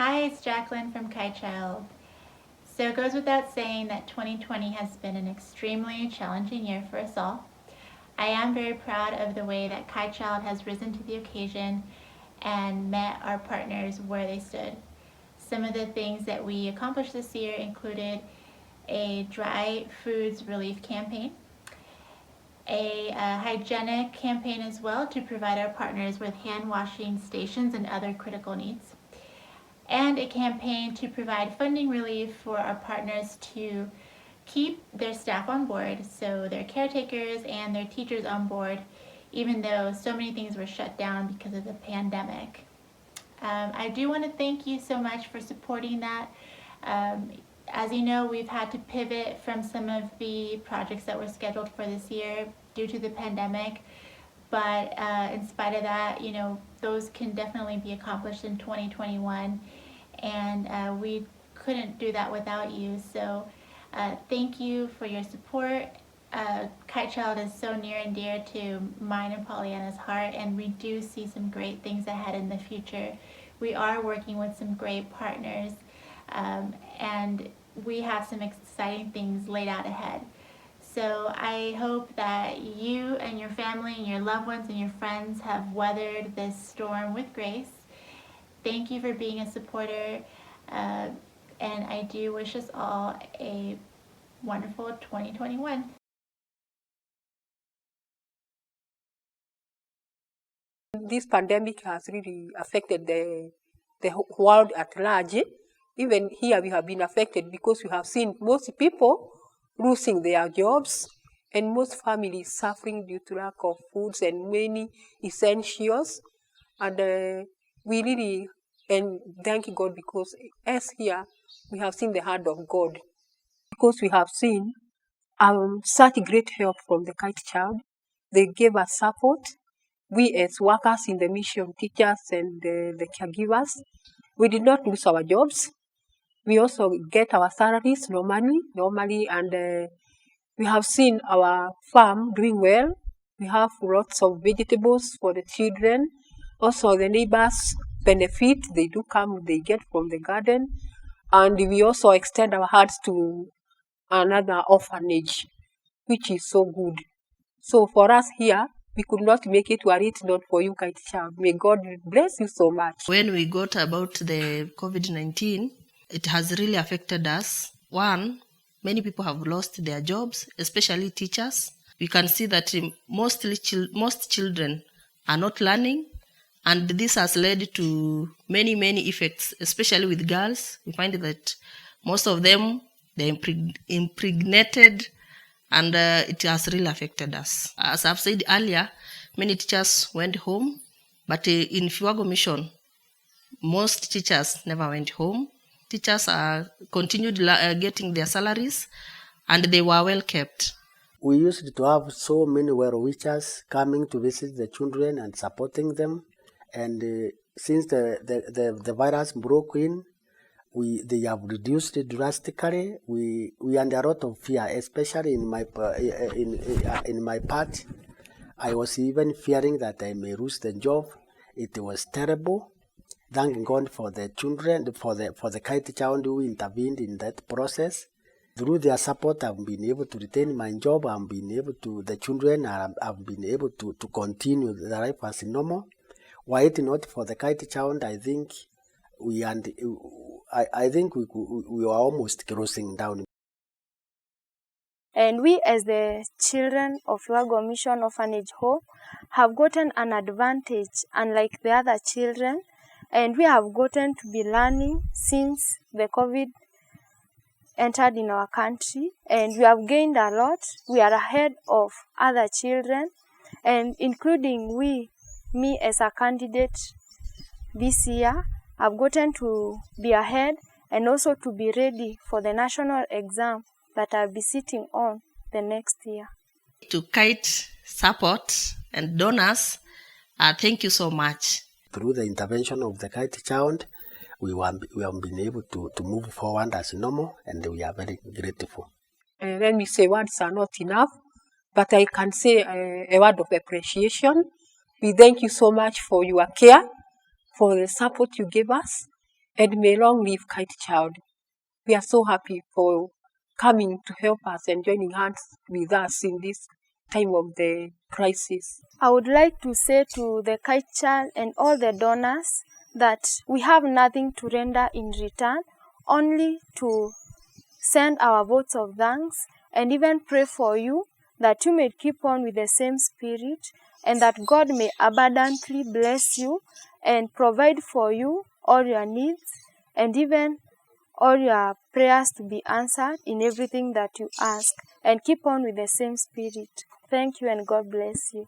Hi, it's Jacqueline from Kitechild. So it goes without saying that 2020 has been an extremely challenging year for us all. I am very proud of the way that Kitechild has risen to the occasion and met our partners where they stood. Some of the things that we accomplished this year included a dry foods relief campaign, a hygienic campaign as well to provide our partners with hand washing stations and other critical needs, and a campaign to provide funding relief for our partners to keep their staff on board, so their caretakers and their teachers on board, even though so many things were shut down because of the pandemic. I do want to thank you so much for supporting that. Um, as you know, we've had to pivot from some of the projects that were scheduled for this year due to the pandemic. But in spite of that, those can definitely be accomplished in 2021. And we couldn't do that without you. So thank you for your support. Kitechild is so near and dear to mine and Pollyanna's heart, and we do see some great things ahead in the future. We are working with some great partners, and we have some exciting things laid out ahead. So I hope that you and your family and your loved ones and your friends have weathered this storm with grace. Thank you for being a supporter, and I do wish us all a wonderful 2021. This pandemic has really affected the world at large. Even here we have been affected because we have seen most people losing their jobs and most families suffering due to lack of foods and many essentials. And we really and thank God because as here we have seen the hand of God, because we have seen such great help from the Kitechild. They gave us support. We as workers in the mission, teachers and the caregivers, we did not lose our jobs. We also get our salaries normally, and we have seen our farm doing well. We have lots of vegetables for the children. Also, the neighbors benefit. They do come, they get from the garden. And we also extend our hearts to another orphanage, which is so good. So for us here, we could not make it were it not for you, Kitechild. May God bless you so much. When we got about the COVID-19, it has really affected us. One, many people have lost their jobs, especially teachers. We can see that most children are not learning, and this has led to many effects, especially with girls. We find that most of them, they're impregnated, and it has really affected us. As I've said earlier, many teachers went home, but in Fiwago Mission, most teachers never went home. Teachers continued getting their salaries, and they were well kept. We used to have so many well-wishers coming to visit the children and supporting them. And since the virus broke in, they have reduced it drastically. We under a lot of fear, especially in my part. I was even fearing that I may lose the job. It was terrible. Thanking God for the children, for the Kitechild who intervened in that process. Through their support, I've been able to retain my job. The children have been able to continue their life as normal. Were it not for the Kitechild, I think we were almost closing down. And we, as the children of Fiwago Mission Orphanage Home, have gotten an advantage, unlike the other children, and we have gotten to be learning since the COVID entered in our country, and we have gained a lot. We are ahead of other children, and including me as a candidate this year, I've gotten to be ahead and also to be ready for the national exam that I'll be sitting on the next year. To Kite support and donors, thank you so much. Through the intervention of the Kitechild, we have been able to move forward as normal, and we are very grateful. Let me say words are not enough, but I can say a word of appreciation. We thank you so much for your care, for the support you gave us, and may long live Kitechild. We are so happy for coming to help us and joining hands with us in this time of the crisis. I would like to say to the Kitechild and all the donors that we have nothing to render in return, only to send our votes of thanks and even pray for you that you may keep on with the same spirit and that God may abundantly bless you and provide for you all your needs and even all your prayers to be answered in everything that you ask, and keep on with the same spirit. Thank you and God bless you.